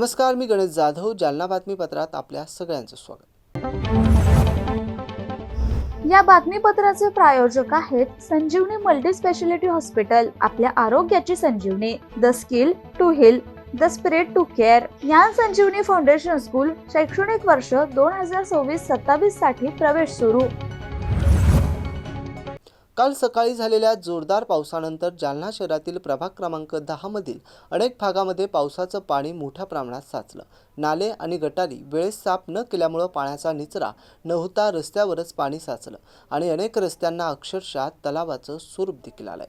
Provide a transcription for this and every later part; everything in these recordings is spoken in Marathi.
नमस्कार, मी गणेश जाधव. जालना बातमीपत्रात आपल्या सगळ्यांचं स्वागत. या बातमीपत्राचे प्रायोजक आहेत संजीवनी मल्टी स्पेशालिटी हॉस्पिटल. आपल्या आरोग्याची संजीवनी. The skill to heal, the spirit to care. Gyan Sanjeevani foundation school. शैक्षणिक वर्ष 2026-27 साठी प्रवेश सुरू. काल सकाळी झालेल्या जोरदार पावसानंतर जालना शहरातील प्रभाग क्रमांक 10 मधील अनेक भागामध्ये पावसाचं पाणी मोठ्या प्रमाणात साचलं. नाले आणि गटारी वेळेस साफ न केल्यामुळे पाण्याचा निचरा न होता रस्त्यावरच पाणी साचलं आणि अनेक रस्त्यांना अक्षरशः तलावाचं स्वरूप देखील आलंय.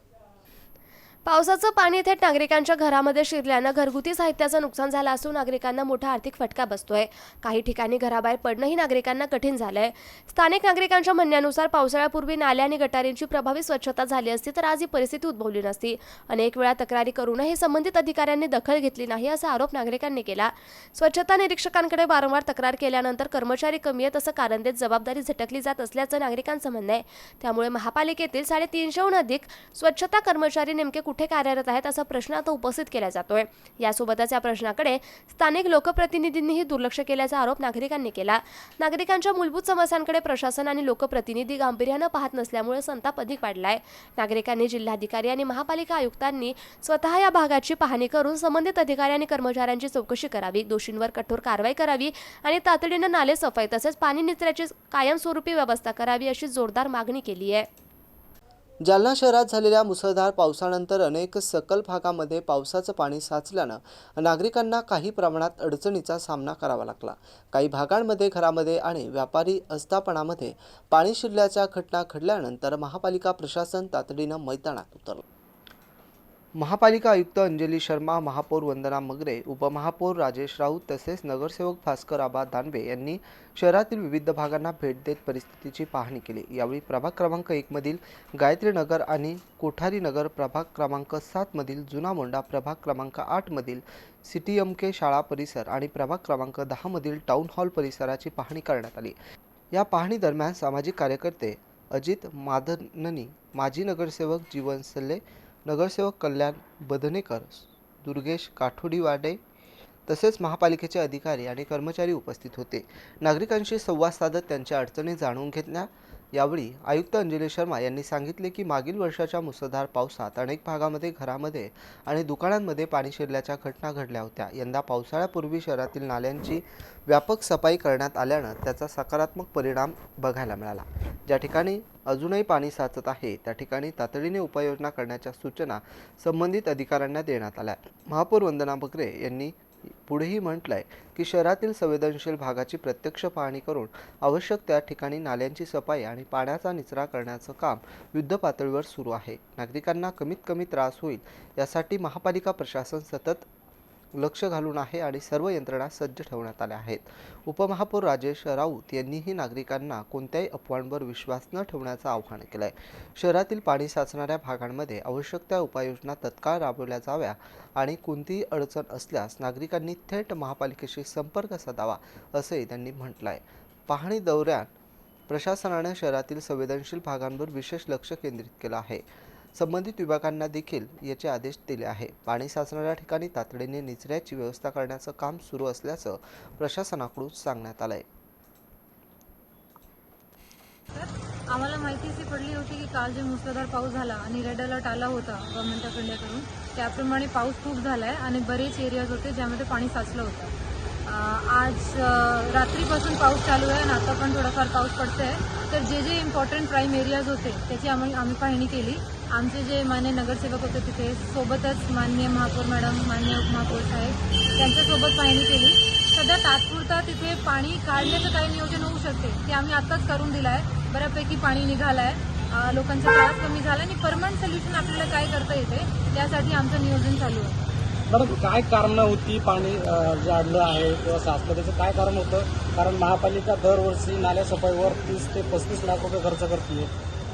पावसाचं पाणी थेट नागरिकांच्या घरामध्ये शिरल्यानं घरगुती साहित्याचं नुकसान झालं असून नागरिकांना मोठा आर्थिक फटका बसतोय. काही ठिकाणी घराबाहेर पडणंही नागरिकांना कठीण झालंय. स्थानिक नागरिकांच्या म्हणण्यानुसार पावसाळ्यापूर्वी नाल्या आणि गटारींची प्रभावी स्वच्छता झाली असती तर आज ही परिस्थिती उद्भवली नसती. अनेक वेळा तक्रारी करूनही संबंधित अधिकाऱ्यांनी दखल घेतली नाही असा आरोप नागरिकांनी केला. स्वच्छता निरीक्षकांकडे वारंवार तक्रार केल्यानंतर कर्मचारी कमी आहेत असं कारण देत जबाबदारी झटकली जात असल्याचं नागरिकांचं म्हणणं आहे. त्यामुळे महापालिकेतील 350हून अधिक स्वच्छता कर्मचारी नेमके कुठे कार्यरत आहेत असा प्रश्न आता उपस्थित केला जातोय. यासोबतच या प्रश्नाकडे स्थानिक लोकप्रतिनिधींनीही दुर्लक्ष केल्याचा आरोप नागरिकांनी केला. नागरिकांच्या मूलभूत समस्यांकडे प्रशासन आणि लोकप्रतिनिधी गांभीर्यानं पाहत नसल्यामुळे संताप अधिक वाढलाय. नागरिकांनी जिल्हाधिकारी आणि महापालिका आयुक्तांनी स्वतः या भागाची पाहणी करून संबंधित अधिकारी आणि कर्मचाऱ्यांची चौकशी करावी, दोषींवर कठोर कारवाई करावी आणि तातडीनं नाले सफाई तसेच पाणी निचऱ्याची कायमस्वरूपी व्यवस्था करावी अशी जोरदार मागणी केली आहे. जालना शहरात झालेल्या मुसळधार पावसानंतर अनेक सखल भागामध्ये पावसाचं पाणी साचल्यानं नागरिकांना काही प्रमाणात अडचणीचा सामना करावा लागला. काही भागांमध्ये घरामध्ये आणि व्यापारी आस्थापनामध्ये पाणी शिरल्याच्या घटना घडल्यानंतर महापालिका प्रशासन तातडीनं मैदानात उतरलं. महापालिका आयुक्त अंजली शर्मा, महापौर वंदना मगरे, उपमहापौर राजेश राऊत तसेच नगरसेवक भास्कर आबा दानवे यांनी शहरातील विविध भागांना भेट देत परिस्थितीची पाहणी केली. यावेळी प्रभाग क्रमांक 1 मधील गायत्री नगर आणि कोठारी नगर, प्रभाग क्रमांक 7 मधील जुना मोंडा, प्रभाग क्रमांक 8 मधील CTMK शाळा परिसर आणि प्रभाग क्रमांक 10 मधील टाउन हॉल परिसराची पाहणी करण्यात आली. या पाहणी दरम्यान सामाजिक कार्यकर्ते अजित माधननी, माजी नगरसेवक जीवन सल्ले, नगरसेवक कल्याण बदनेकर, दुर्गेश काठोडीवाडे तसेच महापालिकेचे अधिकारी आणि कर्मचारी उपस्थित होते. नागरिकांशी संवाद साधत त्यांच्या अडचणी जाणून घेतल्या. यावेळी आयुक्त अंजली शर्मा यांनी सांगितले की मागील वर्षाच्या मुसळधार पावसात अनेक भागामध्ये घरामध्ये आणि दुकानांमध्ये पाणी शिरल्याच्या घटना घडल्या होत्या. यंदा पावसाळ्यापूर्वी शहरातील नाल्यांची व्यापक सफाई करण्यात आल्यानं त्याचा सकारात्मक परिणाम बघायला मिळाला. ज्या ठिकाणी अजूनही पाणी साचत आहे त्या ठिकाणी तातडीने उपाययोजना करण्याच्या सूचना संबंधित अधिकाऱ्यांना देण्यात आल्या. महापौर वंदना मगरे यांनी पुढेही म्हटलंय की शहरातील संवेदनशील भागाची प्रत्यक्ष पाहणी करून आवश्यक त्या ठिकाणी नाल्यांची सफाई आणि पाण्याचा निचरा करण्याचं काम युद्धपातळीवर सुरू आहे. नागरिकांना कमीत कमी त्रास होईल यासाठी महापालिका प्रशासन सतत लक्ष घालून आहे आणि सर्व यंत्रणा सज्ज ठेवण्यात आल्या आहेत. उपमहापौर राजेश राऊत यांनीही नागरिकांना कोणत्याही अफवांवर विश्वास न ठेवण्याचं आवाहन केलंय. शहरातील पाणी साचणाऱ्या भागांमध्ये आवश्यक त्या उपाययोजना तत्काळ राबवल्या जाव्या आणि कोणतीही अडचण असल्यास नागरिकांनी थेट महापालिकेशी संपर्क साधावा असंही त्यांनी म्हटलंय. पाहणी दौऱ्यात प्रशासनाने शहरातील संवेदनशील भागांवर विशेष लक्ष केंद्रित केलं आहे. संबंधित विभागांना देखील याचे आदेश दिले आहे. पाणी साचणाऱ्या ठिकाणी तातडीने निचऱ्याची व्यवस्था करण्याचं काम सुरू असल्याचं प्रशासनाकडून सांगण्यात आलंय. आम्हाला माहिती अशी पडली होती की काल जे मुसळधार पाऊस झाला आणि रेड अलर्ट आला होता गव्हर्नमेंट ऑफ इंडियाकडून, त्याप्रमाणे पाऊस खूप झाला आहे आणि बरेच एरियाज होते ज्यामध्ये पाणी साचलं होतं. आज रात्रीपासून पाऊस चालू आहे आणि आता पण थोडाफार पाऊस पडतो आहे. तर जे जे इम्पॉर्टंट प्राईम एरियाज होते त्याची आम्ही पाहणी केली. आमचे जे मान्य नगरसेवक होते तिथे, सोबतच माननीय महापौर मॅडम, माननीय उपमहापौर साहेब त्यांच्यासोबत पाहणी केली. सध्या तात्पुरता तिथे पाणी काढण्याचं काही नियोजन होऊ शकते ते आम्ही आत्ताच करून दिलं आहे. बऱ्यापैकी पाणी निघालं आहे, लोकांचा त्रास कमी झाला आणि परमनंट सोल्युशन आपल्याला काय करता येते त्यासाठी आमचं नियोजन चालू आहे. मॅडम, काय कारण होती पाणी जाडलं आहे किंवा साचलं, त्याचं काय कारण होतं? कारण महापालिका दरवर्षी नाल्या सफाईवर 30 ते 35 लाख रुपये खर्च करते.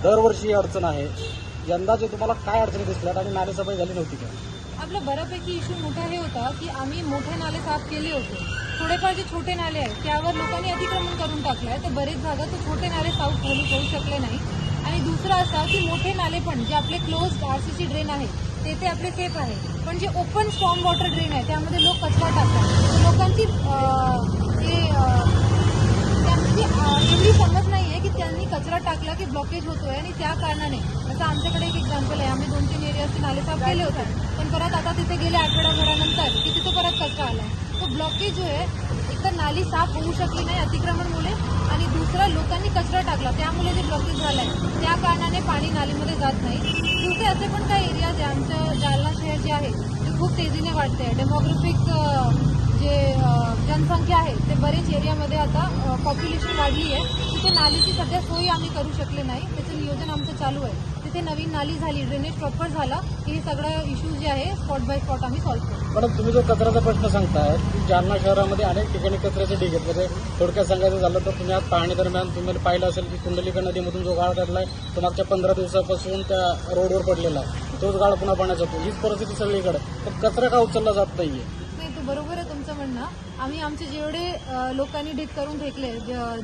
दरवर्षी ही अडचण आहे. यंदाचे तुम्हाला काय अडचणी दिसल्यात आणि नाले सफाई झाली नव्हती का? आपला बऱ्यापैकी इश्यू मोठा हे होता की आम्ही मोठे नाले साफ केले होते. थोडेफार जे छोटे नाले आहेत त्यावर लोकांनी अतिक्रमण करून टाकलं आहे. तर बरेच भागात छोटे नाले साफ होऊ शकले नाही. आणि दुसरं असं की मोठे नाले पण जे आपले क्लोज्ड RCC ड्रेन आहे ते आपले सेफ आहे. पण जे ओपन स्टॉर्म वॉटर ड्रेन आहे त्यामध्ये लोक कचरा टाकतात. लोकांची त्यांची एवढी समज नाही आहे की त्यांनी कचरा टाकला की ब्लॉकेज होतोय आणि त्या कारणाने, असं आमच्याकडे एक एक्झाम्पल आहे, आम्ही 2-3 एरियाचे नाले साफ केले होते, पण परत आता तिथे गेले आठवड्याभरानंतर की तिथे परत कचरा आलाय. तो ब्लॉकेज जो आहे, एक तर नाली साफ होऊ शकली नाही अतिक्रमणमुळे, आणि दुसरा लोकांनी कचरा टाकला त्यामुळे जे ब्लॉकेज झालंय त्या कारणाने पाणी नालीमध्ये जात नाही. दुसरे असे पण काही एरियाज आहे, आमचं जालना शहर जे आहे ते खूप तेजीने वाढते. डेमोग्राफिक जे जनसंख्या आहे ते बरेच एरियामध्ये आता पॉप्युलेशन वाढली आहे. तिथे नालीची सध्या सोयी आम्ही करू शकले नाही, त्याचं नियोजन आमचं चालू आहे. तिथे नवीन नाली झाली, ड्रेनेज प्रॉपर झाला की हे सगळं इश्यूज जे आहे स्पॉट बाय स्पॉट आम्ही सॉल्व्ह करू. मॅडम, तुम्ही जो कचऱ्याचा प्रश्न सांगताय, जालना शहरामध्ये अनेक ठिकाणी कचऱ्याचे ढीग आहेत. म्हणजे थोडक्यात सांगायचं झालं तर तुम्ही आज पाहणी दरम्यान तुम्ही पाहिलं असेल की कुंडलिका नदीमधून जो गाळ काढलाय तो मागच्या 15 दिवसापासून त्या रोडवर पडलेला आहे, तोच गाळ पुन्हा पाण्यात जातो. हीच परिस्थिती सगळीकडे, पण कचरा का उचलला जात नाहीये? नाही, तो बरोबर आहे तुमचं म्हणणं. आम्ही आमचे जेवढे लोकांनी ढीग करून फेकले,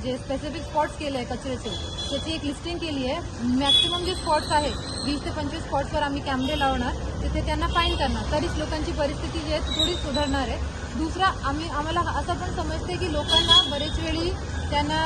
जे स्पेसिफिक स्पॉट्स केले आहे कचऱ्याचे, त्याची एक लिस्टिंग केली आहे. मॅक्सिमम जे स्पॉट्स आहे 20 ते 25 स्पॉट्सवर आम्ही कॅमेरे लावणार, तिथे त्यांना फाईन करणार, तरीच लोकांची परिस्थिती जी आहे ती थोडी सुधारणार आहे. दुसरा, आम्हाला असं पण समजते की लोकांना बरेच वेळी त्यांना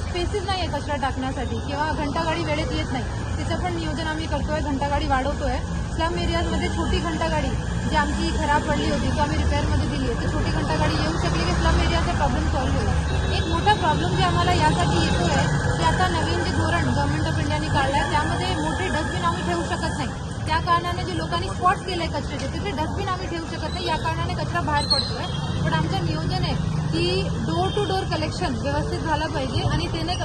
स्पेसेस नाही आहे कचरा टाकण्यासाठी, किंवा घंटागाडी वेळेत येत नाही, तिचं पण नियोजन आम्ही करतोय, घंटागाडी वाढवतोय. स्लम एरियाजमध्ये छोटी घंटागाडी जी आमची खराब पडली होती तो आम्ही रिपेअरमध्ये दिली आहे, तर छोटी घंटागाडी येऊ शकली की स्लम एरियाचा प्रॉब्लेम सॉल्व्ह होईल. एक मोठा प्रॉब्लेम जे आम्हाला यासाठी येतो आहे की आता नवीन जे धोरण गव्हर्नमेंट ऑफ इंडियाने काढलं आहे त्यामध्ये मोठे डस्टबिन आम्ही ठेवू शकत नाही. त्या कारणाने जे लोकांनी स्पॉट्स केले कचऱ्याचे तिथे डस्टबिन आम्ही ठेवू शकत नाही, या कारणाने कचरा बाहेर पडतोय. पण आमचं नियोजन आहे की डोर टू डोर कलेक्शन व्यवस्थित झालं पाहिजे, आणि त्याने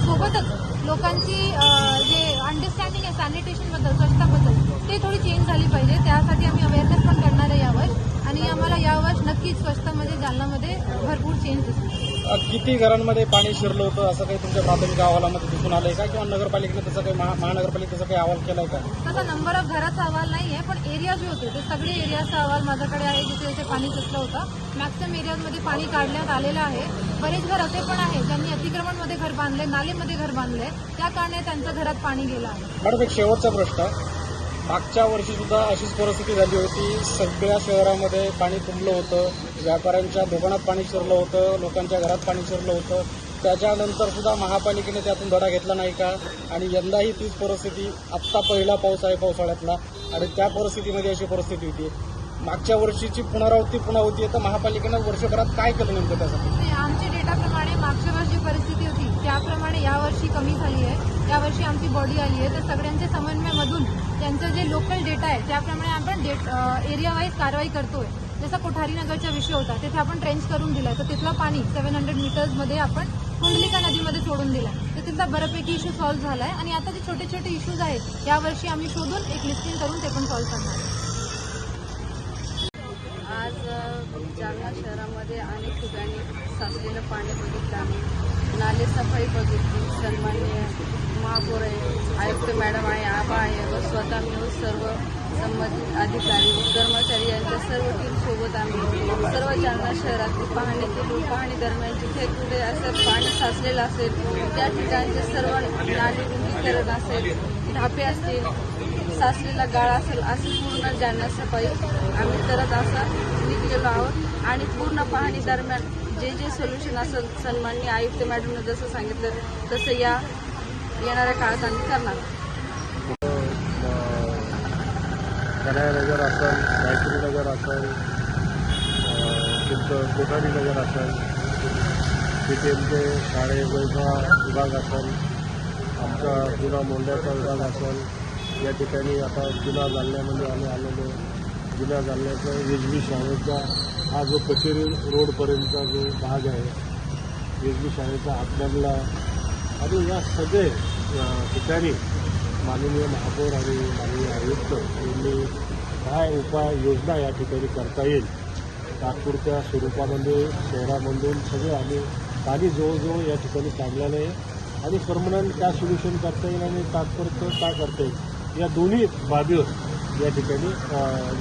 सोबतच लोकांची जे अंडरस्टँडिंग आहे सॅनिटेशनबद्दल, स्वच्छताबद्दल, ते थोडी चेंज झाली पाहिजे. त्यासाठी आम्ही अवेअरनेस पण करणार आहे यावर, आणि आम्हाला यावर नक्कीच स्वच्छतामध्ये जालन्यामध्ये भरपूर चेंज दिसतो. किती घरांमध्ये पाणी शिरलं होतं असं काही तुमच्या प्राथमिक अहवालामध्ये दिसून आलंय का, किंवा नगरपालिकेने तसं काही महानगरपालिकेने तसं काही अहवाल केलाय का? तसा नंबर ऑफ घराचा अहवाल नाही आहे, पण एरिया जे होते ते सगळे एरियाचा अहवाल माझ्याकडे आहे जिथे जिथे पाणी साचलं होतं. मॅक्सिमम एरियाजमध्ये पाणी काढण्यात आलेलं आहे. बरेच घर असे पण आहे ज्यांनी अतिक्रमणमध्ये घर बांधले, नालेमध्ये घर बांधले, त्या कारणाने त्यांच्या घरात पाणी गेलं आहे. मॅडम, एक शेवटचा प्रश्न. मागच्या वर्षी सुद्धा अशीच परिस्थिती झाली होती, सगळ्या शहरामध्ये पाणी तुंबलं होतं, व्यापाऱ्यांच्या दुकानात पाणी शिरलं होतं, लोकांच्या घरात पाणी शिरलं होतं. त्याच्यानंतर सुद्धा महापालिकेने त्यातून धडा घेतला नाही का? आणि यंदाही तीच परिस्थिती, आत्ता पहिला पाऊस आहे पावसाळ्यातला, आणि त्या परिस्थितीमध्ये अशी परिस्थिती होती. मागच्या वर्षीची पुनरावृत्ती पुन्हा होती, तर महापालिकेनं वर्षभरात काय केलं नेमकं त्यासाठी? आमच्या डेटाप्रमाणे मागच्या वर्षी परिस्थिती होती त्याप्रमाणे यावर्षी कमी झाली आहे. यावर्षी आमची बॉडी आली आहे, तर सगळ्यांच्या समन्वयामधून त्यांचं जे लोकल डेटा आहे त्याप्रमाणे आपण एरिया वाईज कारवाई करतोय. जसा कोठारी नगरचा विषय होता तिथे आपण ट्रेंच करून दिलाय, तर तिथला पाणी 700 मीटर्समध्ये आपण कुंडलिका नदीमध्ये सोडून दिलाय, तर तिथला बऱ्यापैकी इश्यू सॉल्व्ह झालाय. आणि आता जे छोटे छोटे इश्यूज आहेत यावर्षी आम्ही शोधून एक लिस्टिंग करून ते पण सॉल्व्ह करणार. आज जालना शहरामध्ये अनेक ठिकाणी साचलेलं पाणी बघितलं आम्ही, नाले सफाई बघितली. सन्माननीय महापौर आहे, आयुक्त मॅडम आहे, आबा आहे व स्वतः मिळून सर्व संबंधित अधिकारी व कर्मचारी यांच्या सर्व टीमसोबत आम्ही सर्व जालना शहरातली पाहणी केली. पाहणी दरम्यान जिथे कुठे असं पाणी साचलेलं असेल त्या ठिकाणचे सर्व नाले रुंदीकरण असेल, ढापे असतील, साचलेला गाळा असेल, असे पूर्ण जालना सफाई आम्ही करत असं निघलेलो आहोत. आणि पूर्ण पाहणी दरम्यान जे जे सोल्युशन असेल सन्माननीय आयुक्त मॅडमने जसं सांगितलं तसं येणाऱ्या काळात आम्ही करणार. कन्हैयानगर असेल, गायत्रीनगर असेल, तुमचं कोठारीनगर असेल, PTMचे शाळे विभाग असेल, आमचा जुना मोंड्याचा विभाग असेल, या ठिकाणी आता जुना जालन्यामध्ये आम्ही आलेलो. जुन्या जालन्याचा वेजवी शाळेचा हा जो कचेरी रोडपर्यंतचा जो भाग आहे, वेजवी शाळेचा आतमधला, आणि या सगळे ठिकाणी माननीय महापौर आणि माननीय आयुक्त यांनी काय उपाययोजना या ठिकाणी करता येईल तात्पुरत्या स्वरूपामध्ये शहरामधून सगळे आम्ही पाणी जवळजवळ या ठिकाणी काढलेलं आहे, आणि परमनंट काय सोल्युशन करता येईल आणि तात्पुरतं काय करता येईल या दोन्ही बाबीवर या ठिकाणी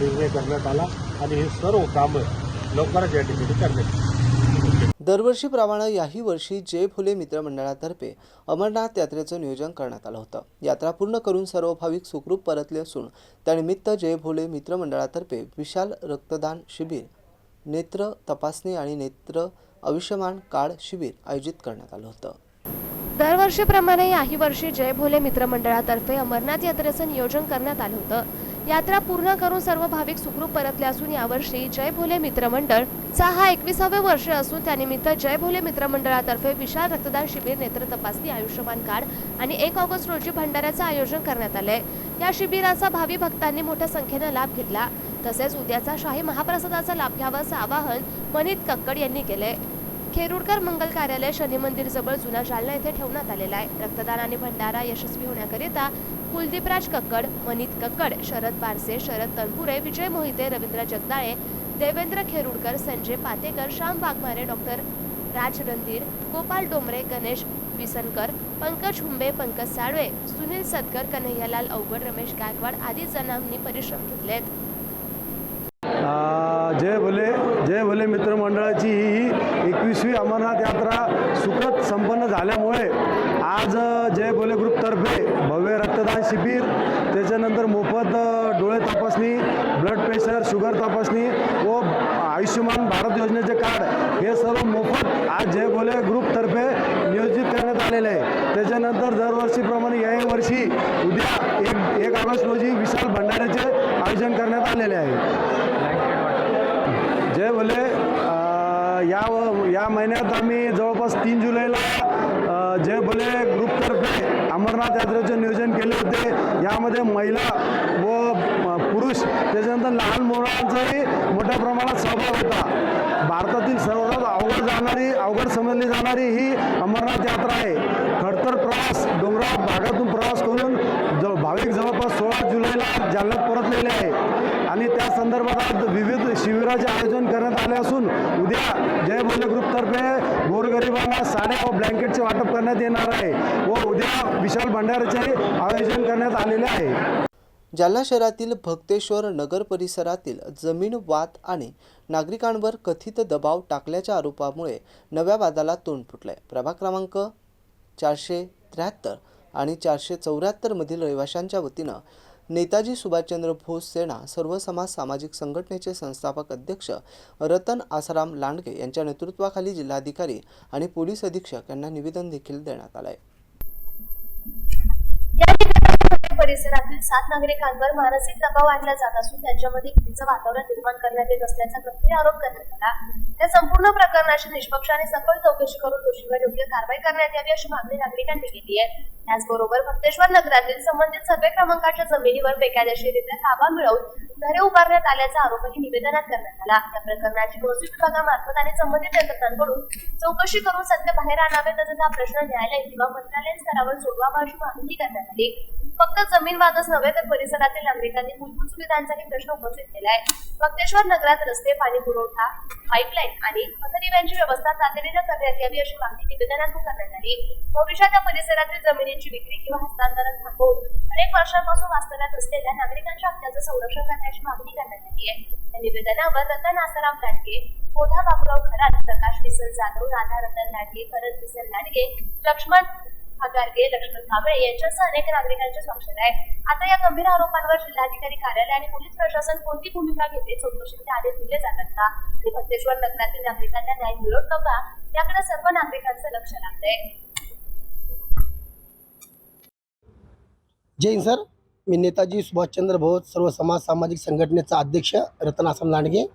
निर्णय करण्यात आला, आणि हे सर्व कामं लवकरच या ठिकाणी करण्यात येईल. दरवर्षीप्रमाणे याही वर्षी जय फुले मित्रमंडळातर्फे अमरनाथ यात्रेचं नियोजन करण्यात आलं होतं. यात्रा पूर्ण करून सर्व भाविक सुखरूप परतले असून त्यानिमित्त जय फुले मित्रमंडळातर्फे विशाल रक्तदान शिबिर, नेत्र तपासणी आणि नेत्र आयुष्यमान कार्ड शिबिर आयोजित करण्यात आलं होतं. दरवर्षीप्रमाणे याही वर्षी जय भोले मित्रमंडळातर्फे अमरनाथ यात्रेचं नियोजन करण्यात आलं होतं. यात्रा पूर्ण करून सर्व भाविक सुखरूप परतले असून यावर्षी जय भोले मित्रमंडळचा हा 21वे वर्ष असून त्यानिमित्त जय भोले मित्रमंडळातर्फे विशाल रक्तदान शिबिर, नेत्र तपासणी, आयुष्यमान कार्ड आणि 1 ऑगस्ट रोजी भंडाऱ्याचं आयोजन करण्यात आलंय. या शिबिराचा भावी भक्तांनी मोठ्या संख्येनं लाभ घेतला. तसेच उद्याचा शाही महाप्रसादाचा लाभ घ्यावा असं आवाहन मनीत कक्कड यांनी केलंय. खेरुडकर मंगल कार्यालय शनी मंदिर जवळ जुना जालना येथे ठेवण्यात आलेला आहे. रक्तदान आणि भंडारा यशस्वी होण्याकरिता कुलदीपराज कक्कड, मनीत कक्कड, शरद बारसे, शरद तनपुरे, विजय मोहिते, रवींद्र जगदाळे, देवेंद्र खेरुडकर, संजय पातेकर, श्याम वाघमारे, डॉक्टर राज रणधीर, गोपाल डोंबरे, गणेश विसनकर, पंकज हुंबे, पंकज साळवे, सुनील सतकर, कन्हैयालाल अवघड, रमेश गायकवाड आदी जणांनी परिश्रम घेतलेत. जय भोले मित्रमंडळाची ही 21वी अमरनाथ यात्रा सुखद संपन्न झाल्यामुळे आज जय भोले ग्रुपतर्फे भव्य रक्तदान शिबिर, त्याच्यानंतर मोफत डोळे तपासणी, ब्लड प्रेशर, शुगर तपासणी व आयुष्यमान भारत योजनेचे कार्ड हे सर्व मोफत आज जय भोले ग्रुपतर्फे नियोजित करण्यात आलेले आहे. त्याच्यानंतर दरवर्षीप्रमाणे याही वर्षी उद्या 1 ऑगस्ट रोजी विशाल भंडाऱ्याचे आयोजन करण्यात आलेले आहे. जय भोले या महिन्यात आम्ही जवळपास 3 जुलैला जय भोले ग्रुपतर्फे अमरनाथ यात्रेचे नियोजन केले होते. यामध्ये महिला व पुरुष त्याच्यानंतर लहान मुलांचाही मोठ्या प्रमाणात सहभाग होता. भारतातील सर्वात अवघड समजली जाणारी ही अमरनाथ यात्रा आहे. खडतर प्रवास, डोंगराळ भागातून प्रवास करून भाविक जवळपास 16 जुलैला जालन्यात परतलेले आहे आणि त्या संदर्भात विविध शिबिराचे आयोजन करण्यात आले असून उद्या जय भोले ग्रुपतर्फे गोरगरिबांना साड्या व ब्लँकेटचे वाटप करण्यात येणार आहे व उद्या विशाल भंडाऱ्याचे आयोजन करण्यात आलेले आहे. जालना शहरातील भक्तेश्वर नगर परिसरातील जमीन वाद आणि नागरिकांवर कथित दबाव टाकल्याच्या आरोपामुळे नव्या वादाला तोंड फुटलंय. प्रभाग क्रमांक 473 आणि 474 मधील रहिवाशांच्या वतीनं नेताजी सुभाषचंद्र बोस सेना सर्व समाज सामाजिक संघटनेचे संस्थापक अध्यक्ष रतन आसाराम लांडगे यांच्या नेतृत्वाखाली जिल्हाधिकारी आणि पोलीस अधीक्षक यांना निवेदन देखील देण्यात आलंय. परिसरातील 7 नागरिकांवर मानसिक दबाव आणला जात असून त्यांच्यामध्ये भीतीचं वातावरण निर्माण करण्यात येत असल्याचा गंभीर आरोप करण्यात आला. या संपूर्ण प्रकरणाची निष्पक्ष आणि सखोल चौकशी करून दोषींवर योग्य कारवाई करण्यात यावी अशी मागणी नागरिकांनी केली आहे. त्याचबरोबर भक्तेश्वर नगरातील संबंधित सर्वे क्रमांकाच्या जमिनीवर बेकायदेशीररित्या ताबा मिळवून घरे उभारण्यात आल्याचा आरोपही निवेदनात करण्यात आला. या प्रकरणाची महसूल विभागामार्फत आणि संबंधित यंत्रणांकडून चौकशी करून सत्य बाहेर आणावे तसेच हा प्रश्न न्यायालयीन किंवा मंत्रालयीन स्तरावर सोडवावा अशी मागणी करण्यात आली. फक्त जमीन वादच नव्हे तर परिसरातील नागरिकांनी मूलभूत सुविधांचाही प्रश्न उपस्थित केला आहे. भक्तेश्वर नगरात रस्ते, पाणी पुरवठा, पाईपलाईन आणि पथदिव्यांची व्यवस्था तातडीने करण्यात यावी अशी मागणी निवेदनातून करण्यात आली. भविष्यात या परिसरातील जमिनीची विक्री किंवा हस्तांतरण थांबवून अनेक वर्षांपासून वास्तव्यात असलेल्या नागरिकांच्या हक्कांचं संरक्षण करण्याची मागणी करण्यात आली आहे. या निवेदनावर रतन आसाराम लांडगे, बोधा बाबुराव खरात, प्रकाश किसन जाधव, राधा रतन लांडगे, भरत किसन लांडगे, लक्ष्मण हगारगे, लक्ष्मण कांबळे यांच्यासह अनेक नागरिकांचे स्वाक्षर आहे. आता या गंभीर आरोपांवर जिल्हाधिकारी कार्यालय आणि पोलीस प्रशासन कोणती भूमिका घेते, चौकशीचे आदेश दिले जातात का आणि भक्तेश्वर नगरातील नागरिकांना न्याय मिळतो का याकडे सर्व नागरिकांचं लक्ष लागतंय. जय हिंद सर. मी नेताजी सुभाषचंद्र बोस सर्व समाज सामाजिक संघटनेचा अध्यक्ष रतन आसाराम लांडगे.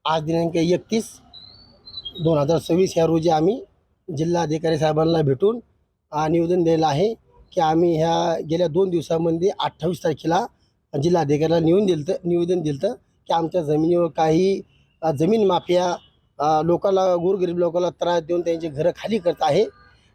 आज दिनांक 31/2026 या रोजी आम्ही जिल्हाधिकारी साहेबांना भेटून निवेदन दिलेलं आहे की आम्ही ह्या गेल्या 2 दिवसामध्ये 28 तारखेला जिल्हाधिकाऱ्याला निवेदन दिलं की आमच्या जमिनीवर काही जमीन माफिया लोकांना, गोरगरीब लोकांना त्रास देऊन त्यांची घरं खाली करत आहे,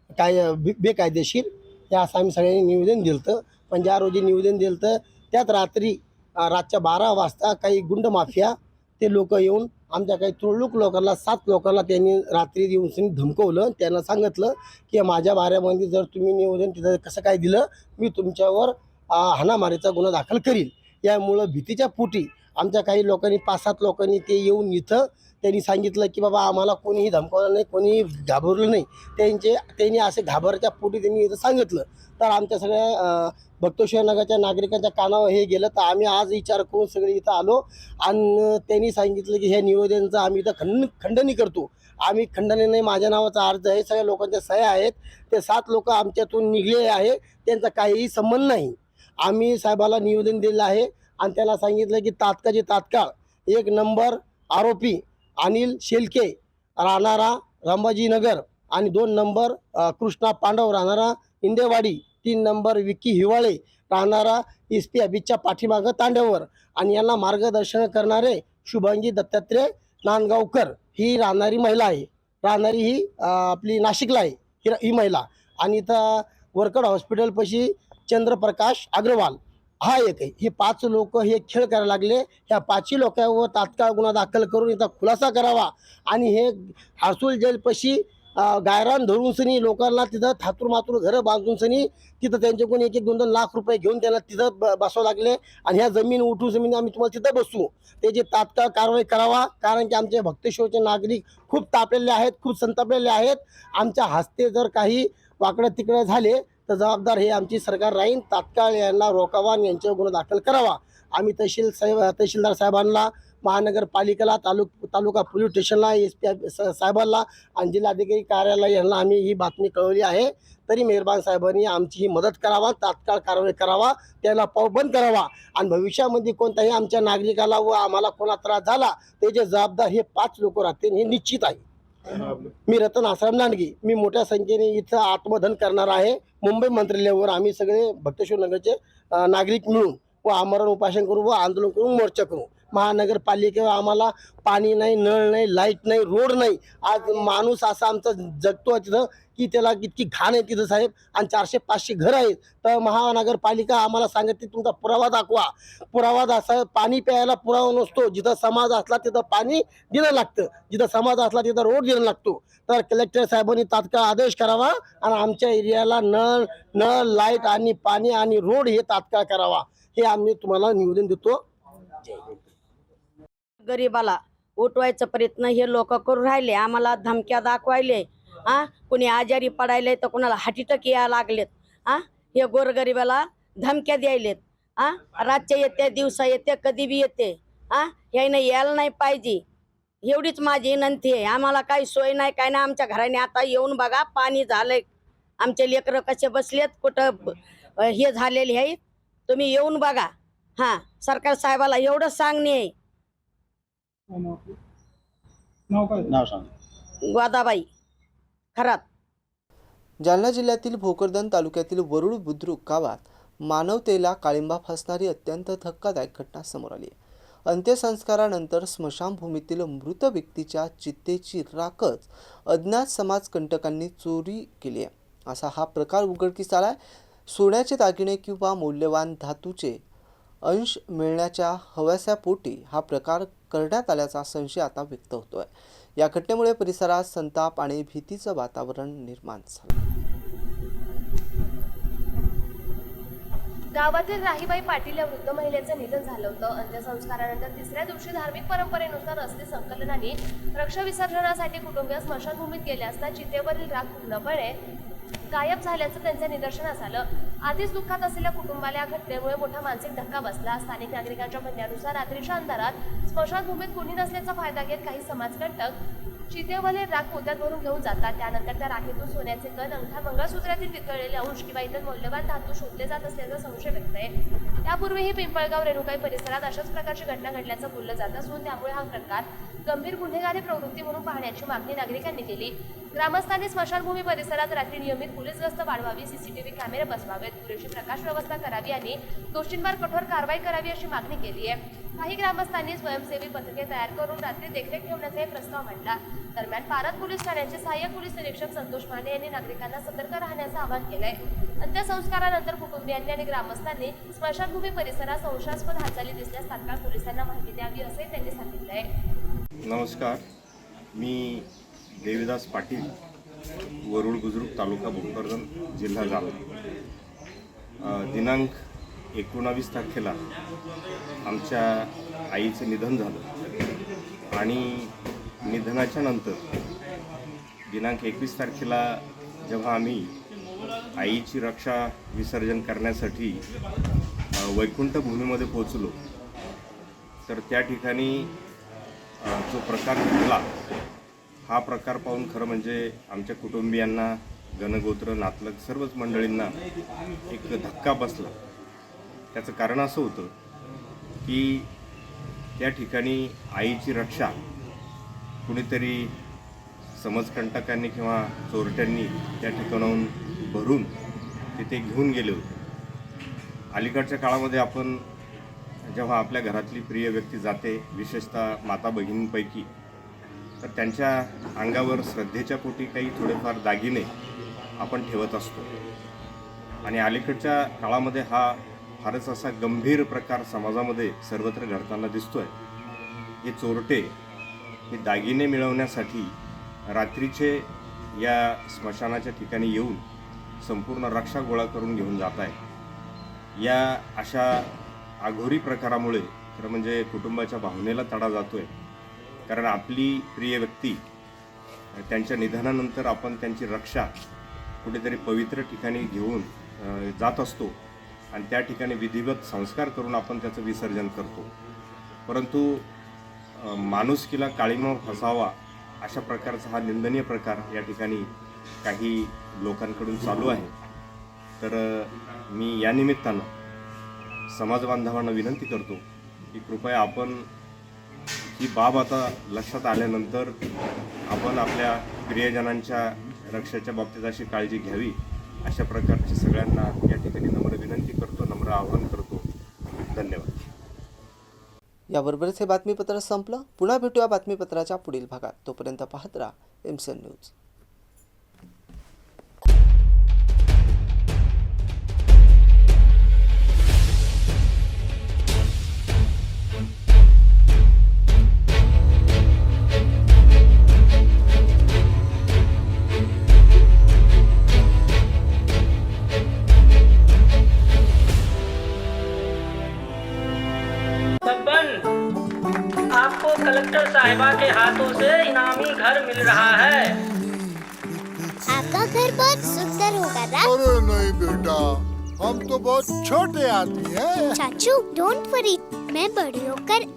काय बेकायदेशीर. या असं आम्ही सगळ्यांनी निवेदन दिलं. पण ज्या रोजी निवेदन दिलं त्याच रात्री रातच्या 12 वाजता काही गुंड माफिया ते लोक येऊन आमच्या काही तुरळक लोकांना 7 लोकांना त्यांनी रात्री येऊन धमकवलं. त्यांना सांगितलं की माझ्या बाऱ्यामध्ये जर तुम्ही निवेदन तिथं कसं काय दिलं, मी तुमच्यावर हाणामारीचा गुन्हा दाखल करील. यामुळं भीतीच्या पोटी आमच्या काही लोकांनी 5-7 लोकांनी ते येऊन इथं त्यांनी सांगितलं की बाबा आम्हाला कोणीही धमकावलं नाही, कोणीही घाबरलं नाही. त्यांनी असे घाबरच्या पोटी त्यांनी इथं सांगितलं. तर आमच्या सगळ्या भक्तेश्वर नगरच्या नागरिकांच्या कानावर हे गेलं, तर आम्ही आज विचार करून सगळे इथं आलो आणि त्यांनी सांगितलं की हे निवेदनाचं आम्ही इथं खंडणी करतो. आम्ही खंडणी नाही, माझ्या नावाचा अर्ज आहे, सगळ्या लोकांच्या सह्या आहेत. ते 7 लोक आमच्यातून निघले आहे, त्यांचा काहीही संबंध नाही. आम्ही साहेबाला निवेदन दिलं आहे आणि त्याला सांगितलं की तात्काळ 1 नंबर आरोपी अनिल शेलके राहणारा रंबाजीनगर आणि 2 नंबर कृष्णा पांडव राहणारा इंदेवाडी, 3 नंबर विक्की हिवाळे राहणारा SP ऑफिसच्या पाठीमागं तांड्यावर आणि यांना मार्गदर्शन करणारे शुभांगी दत्तात्रय नांदगावकर ही राहणारी महिला आहे. राहणारी ही आपली नाशिकला आहे ही महिला. आणि इथं वरकड हॉस्पिटलपाशी चंद्रप्रकाश अग्रवाल हा एक आहे. हे 5 लोक हे खेळ करायला लागले. ह्या 5 लोकांवर तात्काळ गुन्हा दाखल करून इथं खुलासा करावा आणि हे हर्सुल जेलपाशी गायरान धरून सनी लोकांना तिथं थातूर घरं बांधून सनी तिथं त्यांच्याकडून 1-2 लाख रुपये घेऊन त्यांना तिथं बसवावं लागले. आणि ह्या जमीन जमीन आम्ही तुम्हाला तिथं बसवू, त्याची तात्काळ कारवाई करावा. कारण की आमचे भक्तेश्वरचे नागरिक खूप तापलेले आहेत, खूप संतापलेले आहेत. आमच्या हस्ते जर काही वाकडं तिकडं झाले तर जबाबदार हे आमची सरकार राहील. तात्काळ यांना रोकावा आणि यांच्यावर गुन्हा दाखल करावा. आम्ही तहसीलदार साहेबांना, महानगरपालिकेला, तालुका पोलीस स्टेशनला, SP साहेबांना आणि जिल्हाधिकारी कार्यालय यांना आम्ही ही बातमी कळवली आहे. तरी मेहरबान साहेबांनी आमची ही मदत करावा, तात्काळ कारवाई करावा, त्याला बंद करावा. आणि भविष्यामध्ये कोणताही आमच्या नागरिकाला व आम्हाला कोणा त्रास झाला त्याचे जबाबदार हे 5 लोक राहतील हे निश्चित आहे. मी रतन आसाराम लांडगे, मी मोठ्या संख्येने इथं आत्मदहन करणार आहे. मुंबई मंत्रालयावर आम्ही सगळे भक्तेश्वर नगरचे नागरिक मिळून व आमरण उपोषण करू व आंदोलन करून मोर्चा करू. महानगरपालिकेवर आम्हाला पाणी नाही, नळ नाही, लाईट नाही, रोड नाही. आज माणूस असा आमचा जगतो तिथं की त्याला इतकी घाण आहे तिथं साहेब. आणि 400-500 घरं आहेत. तर महानगरपालिका आम्हाला सांगते तुमचा पुरावा दाखवा. पुरावा असा पाणी प्यायला पुरावा नसतो. जिथं समाज असला तिथं पाणी देणं लागतं, जिथं समाज असला तिथं रोड देणं लागतो. तर कलेक्टर साहेबांनी तात्काळ आदेश करावा आणि आमच्या एरियाला नळ लाईट आणि पाणी आणि रोड हे तात्काळ करावा. हे आम्ही तुम्हाला निवेदन देतो. गरीबाला उठवायचा प्रयत्न हे लोक करून राहिले. आम्हाला धमक्या दाखवायले. कोणी आजारी पडायले तर कोणाला हार्टअटॅक यायला लागलेत. हे गोरगरिबाला धमक्या द्यायलेत. रातच्या येते, दिवसा येते, कधी बी येते. यायनं यायला नाही पाहिजे, एवढीच माझी विनंती आहे. आम्हाला काही सोय नाही, काय नाही. आमच्या घराने आता येऊन बघा, पाणी झालंय. आमचे लेकरं कसे बसलेत, कुठं हे झालेले आहेत, तुम्ही येऊन बघा. सरकार साहेबाला एवढं सांगणे आहे. नाव सांग. गोदाबाई खरात. जालना जिल्ह्यातील भोकरदन तालुक्यातील वरुड बुद्रुक गावात मानवतेला काळिंबा फासणारी अत्यंत धक्कादायक घटना समोर आली आहे. अंत्यसंस्कारानंतर स्मशानभूमीतील मृत व्यक्तीच्या चितेची राखच अज्ञात समाजकंटकांनी चोरी केली आहे. असा हा प्रकार उघडकीस आला आहे. सोन्याचे दागिने किंवा मौल्यवान धातूचे अंश मिळण्याच्या हव्यासापोटी हा प्रकार करण्यात आल्याचा संशय आता व्यक्त होतोय. या घटनेमुळे परिसरात संताप आणि भीतीचं वातावरण निर्माण झालं. गावातील राहीबाई पाटील या वृद्ध महिलेचं निधन झालं होतं. अंत्यसंस्कारानंतर 3ऱ्या दिवशी धार्मिक परंपरेनुसार अस्थि संकलनाने रक्त विसर्जनासाठी कुटुंबीय स्मशानभूमीत गेले असता चितेवरील राख पूर्णपणे गायब झाल्याचं त्यांच्या निदर्शनास आलं. आधीच दुःखात असलेल्या कुटुंबाला या घटनेमुळे मोठा मानसिक धक्का बसला. स्थानिक नागरिकांच्या म्हणण्यानुसार रात्रीच्या अंधारात स्मशानभूमीत कुणी नसल्याचा फायदा घेत काही समाजकंटक चितेवरील राख पोत्यात भरून घेऊन जातात. त्यानंतर त्या राखीतून सोन्याचे कण, अंगठा, मंगळसूत्रातील वितळलेले अंश किंवा इतर मौल्यवान धातू शोधले जात असल्याचा संशय व्यक्त आहे. यापूर्वीही पिंपळगाव रेणुकाई परिसरात अशाच प्रकारची घटना घडल्याचं बोललं जात असून त्यामुळे हा प्रकार गंभीर गुन्हेगारी प्रवृत्ती म्हणून पाहण्याची मागणी नागरिकांनी केली. ग्रामस्थांनी स्मशानभूमी परिसरात रात्री नियमित पोलीस गस्त वाढवावी, CCTV कॅमेरे बसवावेत, पुरेशी प्रकाश व्यवस्था करावी आणि दोषींवर कठोर कारवाई करावी अशी मागणी केली आहे. काही ग्रामस्थांनी स्वयंसेवी पथके तयार करून रात्री देखरेख ठेवण्याचा प्रस्ताव मांडला. दरम्यान पारत पोलीस ठाण्याचे सहाय्यक पोलीस निरीक्षक संतोष माने यांनी नागरिकांना सतर्क राहण्याचं आवाहन केलंय. अंत्यसंस्कारानंतर कुटुंबियांनी आणि ग्रामस्थांनी स्मशानभूमी परिसरात संशयास्पद हालचाली दिसल्यास तात्काळ पोलिसांना माहिती द्यावी असे त्यांनी सांगितलंय. नमस्कार, मी देवीदास पाटील, वरुड बुद्रुक, तालुका भोकरदन, जिल्हा जालना. दिनांक 19 तारखेला आमच्या आईचं निधन झालं आणि निधनाच्या नंतर दिनांक 21 तारखेला जेव्हा आम्ही आईची रक्षा विसर्जन करण्यासाठी वैकुंठ भूमीमध्ये पोहोचलो, तर त्या ठिकाणी जो प्रकार घडला, हा प्रकार पाहून खरं म्हणजे आमच्या कुटुंबियांना, गणगोत्र, नातलग सर्वच मंडळींना एक धक्का बसला. त्याचं कारण असं होतं की त्या ठिकाणी आईची रक्षा कुणीतरी समजकंटकांनी किंवा चोरट्यांनी त्या ठिकाणाहून भरून तिथे घेऊन गेले होते. अलीकडच्या काळामध्ये आपण जेव्हा आपल्या घरातली प्रिय व्यक्ती जाते, विशेषतः माता भगिनींपैकी, तर त्यांच्या अंगावर श्रद्धेच्या पोटी काही थोडेफार दागिने आपण ठेवत असतो. आणि अलीकडच्या काळामध्ये हा फारच असा गंभीर प्रकार समाजामध्ये सर्वत्र घडताना दिसतोय. हे चोरटे हे दागिने मिळवण्यासाठी रात्रीचे या स्मशानाच्या ठिकाणी येऊन संपूर्ण रक्षा गोळा करून घेऊन जात आहे. या अशा आघोरी प्रकारामुळे खरं म्हणजे कुटुंबाच्या भावनेला तडा जातोय. कारण आपली प्रिय व्यक्ती त्यांच्या निधनानंतर आपण त्यांची रक्षा कुठेतरी पवित्र ठिकाणी घेऊन जात असतो आणि त्या ठिकाणी विधिवत संस्कार करून आपण त्याचं विसर्जन करतो. परंतु माणुसकीला काळीमा फसावा अशा प्रकारचा हा निंदनीय प्रकार या ठिकाणी काही लोकांकडून चालू आहे. तर मी या निमित्तानं समाज बांधवांना विनंती करतो की कृपया आपण ही बाब आता लक्षात आल्यानंतर आपण आपल्या प्रियजनांच्या रक्षेच्या बाबतीत अशी काळजी घ्यावी, अशा प्रकारची सगळ्यांना या ठिकाणी नम्र विनंती करतो, नम्र आवाहन करतो. धन्यवाद. याबरोबरच हे बातमीपत्र संपलं. पुन्हा भेटूया बातमीपत्राच्या पुढील भागात. तोपर्यंत पाहत राहा एमसन न्यूज. आपको कलेक्टर साहिबा के हाथों से इनामी घर मिल रहा है. आपका घर बहुत सुंदर होगा ना? अरे नहीं बेटा, हम तो बहुत छोटे आदमी हैं। चाचू डोंट वरी, मैं बड़ी होकर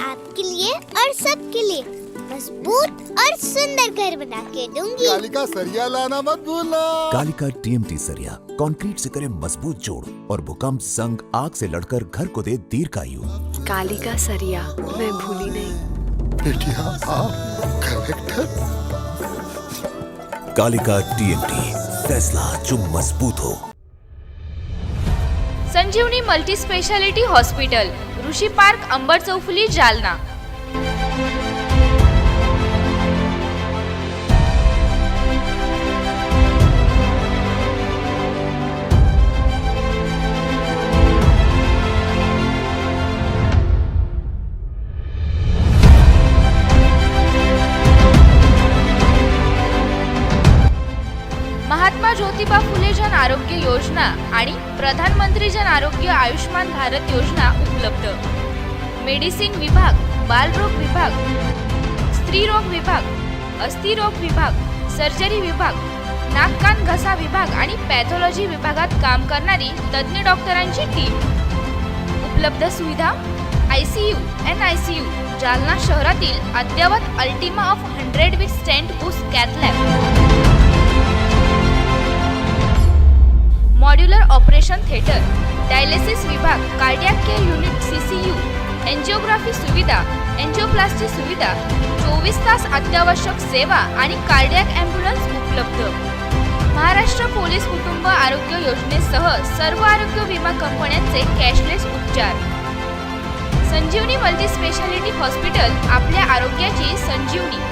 आपके लिए और सबके लिए मजबूत और सुंदर घर बना के दूंगी. कालिका सरिया लाना मत भूलना. कालिका TMT सरिया कंक्रीट से करे मजबूत जोड़ और भूकंप, संग, आग से लड़कर घर को दे दीर्घायु. कालिका सरिया मैं भूली नहीं. बेटिया आप कलेक्टर. कालिका TMT, फैसला जो मजबूत हो. संजीवनी मल्टी स्पेशालिटी हॉस्पिटल, ऋषी पार्क, अंबर चौफुली, जालना. महात्मा ज्योतिबा फुले जन आरोग्य योजना आणि प्रधानमंत्री जन आरोग्य आयुष्मान भारत योजना उपलब्ध. मेडिसिन विभाग, बालरोग विभाग, स्त्रीरोग विभाग, अस्थिरोग विभाग, सर्जरी विभाग, नाक कान घसा विभाग आणि पॅथॉलॉजी विभागात काम करणारी तज्ञ डॉक्टरांची टीम. उपलब्ध सुविधा ICU, NICU, जालना शहरातील अद्ययावत Ultima of 100 with stent boost cath lab. Modular operation theatre, dialysis विभाग, cardiac care unit CCU, angiography सुविधा, एंजिओप्लास्टी सुविधा, 24 तास अत्यावश्यक सेवा आणि कार्डियक ॲम्ब्युलन्स उपलब्ध. महाराष्ट्र पोलीस कुटुंब आरोग्य योजनेसह सर्व आरोग्य विमा कंपन्यांचे कॅशलेस उपचार. संजीवनी मल्टी स्पेशालिटी हॉस्पिटल, आपल्या आरोग्याची संजीवनी.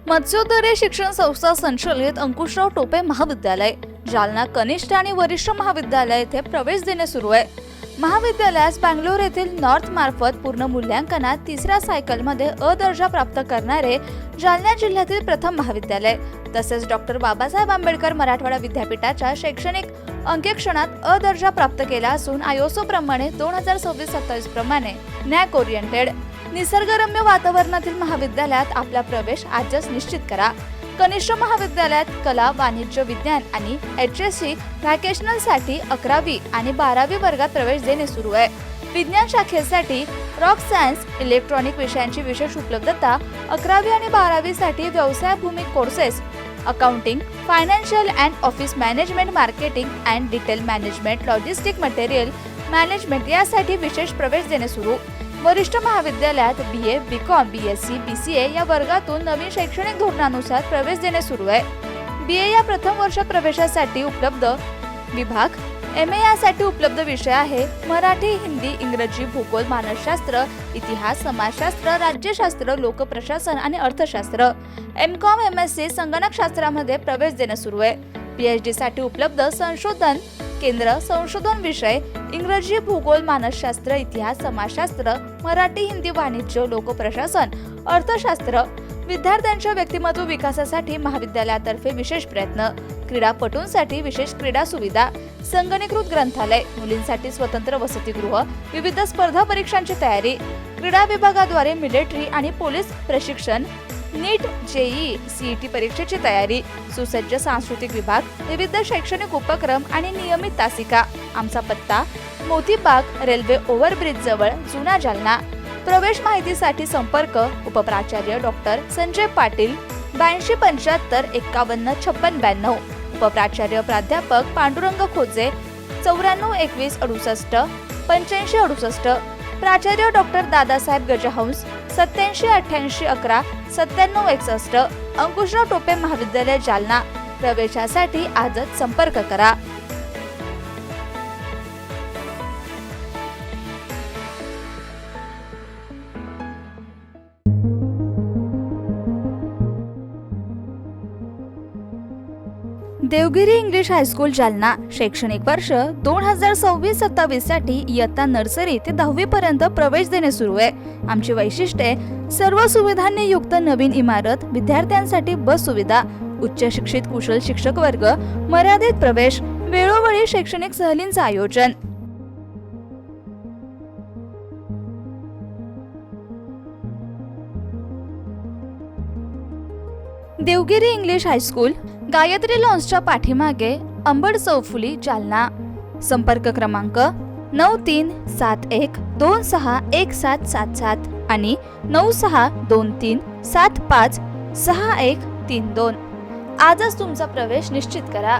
मत्स्योदय शिक्षण संस्था संचलित अंकुशराव टोपे महाविद्यालय, जालना कनिष्ठ आणि वरिष्ठ महाविद्यालय येथे प्रवेश देणे सुरू आहे. महाविद्यालयास बँगलोर येथील नॉर्थ मार्फत पूर्ण मूल्यांकनात तिसऱ्या सायकलमध्ये अ दर्जा प्राप्त करणारे जालना जिल्ह्यातील प्रथम महाविद्यालय, तसेच डॉक्टर बाबासाहेब आंबेडकर मराठवाडा विद्यापीठाच्या शैक्षणिक अंकेक्षणात अ दर्जा प्राप्त केला असून आयएसओ प्रमाणे 2026-27 प्रमाणे नॅक ओरिएंटेड निसर्गरम्य वातावरणातील महाविद्यालयात आपला प्रवेश आजच निश्चित करा. कनिष्ठ महाविद्यालयात कला, वाणिज्य, विज्ञान आणि HSC व्हॅकेशनलसाठी 11वी आणि 12वी वर्गात प्रवेश देणे सुरू आहे. विज्ञान शाखेसाठी रॉक सायन्स, इलेक्ट्रॉनिक विषयांची विशेष उपलब्धता. 11वी आणि 12वी साठी व्यवसायभूमिक courses, accounting, financial and office management, marketing and detail management, logistic, material management यासाठी विशेष प्रवेश देणे सुरू. वरिष्ठ महाविद्यालयात BA, BCom, BSc, BCA या वर्गातून नवीन शैक्षणिक धोरणानुसार प्रवेश देणे सुरू आहे. BA या प्रथम वर्ष प्रवेशासाठी उपलब्ध विभाग. MA यासाठी उपलब्ध विषय आहे मराठी, हिंदी, इंग्रजी, भूगोल, मानसशास्त्र, इतिहास, समाजशास्त्र, राज्यशास्त्र, लोकप्रशासन आणि अर्थशास्त्र. MCom, MSc संगणकशास्त्रामध्ये प्रवेश देणे सुरू आहे. PhD साठी उपलब्ध संशोधन केंद्र, संशोधन विषय इंग्रजी, भूगोल, मानसशास्त्र, इतिहास, समाजशास्त्र, मराठी, हिंदी, वाणिज्य, लोकप्रशासन, अर्थशास्त्र. विद्यार्थ्यांच्या व्यक्तिमत्व विकासासाठी महाविद्यालयातर्फे विशेष प्रयत्न. क्रीडापटूंसाठी विशेष क्रीडा सुविधा, संगणकीकृत ग्रंथालय, मुलींसाठी स्वतंत्र वसतिगृह, विविध स्पर्धा परीक्षांची तयारी. क्रीडा विभागाद्वारे मिलिटरी आणि पोलीस प्रशिक्षण, नीट, JEE, CET परीक्षेची तयारी, सुसज्ज सांस्कृतिक विभाग, विविध शैक्षणिक उपक्रम आणि नियमित तासिका. आमचा पत्ता मोतीबाग, रेल्वे ओव्हरब्रिज जवळ, जुना जालना. प्रवेश माहितीसाठी संपर्क उपप्राचार्य डॉक्टर संजय पाटील 8275 51 56 92, उपप्राचार्य प्राध्यापक पांडुरंग खोजे 94 21 68 85 68, प्राचार्य डॉक्टर दादासाहेब गजहंस 87 88 11 97 61, अंकुशराव टोपे महाविद्यालय जालना. प्रवेशासाठी आजच संपर्क करा. Devgiri English high school Jalna. शैक्षणिक वर्ष 2026-27 साठी इयत्ता नर्सरी ते 10वी पर्यंत प्रवेश देणे सुरू आहे. आमची वैशिष्ट्ये: सर्व सुविधांनी युक्त नवीन इमारत, विद्यार्थ्यांसाठी बस सुविधा, उच्च शिक्षित कुशल शिक्षक वर्ग, मर्यादित प्रवेश, वेळोवेळी शैक्षणिक सहलींचं आयोजन. देवगिरी इंग्लिश हायस्कूल, गायत्री लॉन्सच्या पाठीमागे, अंबड चौफुली, जालना. संपर्क क्रमांक 9371261777 आणि 9623756132. आजच तुमचा प्रवेश निश्चित करा.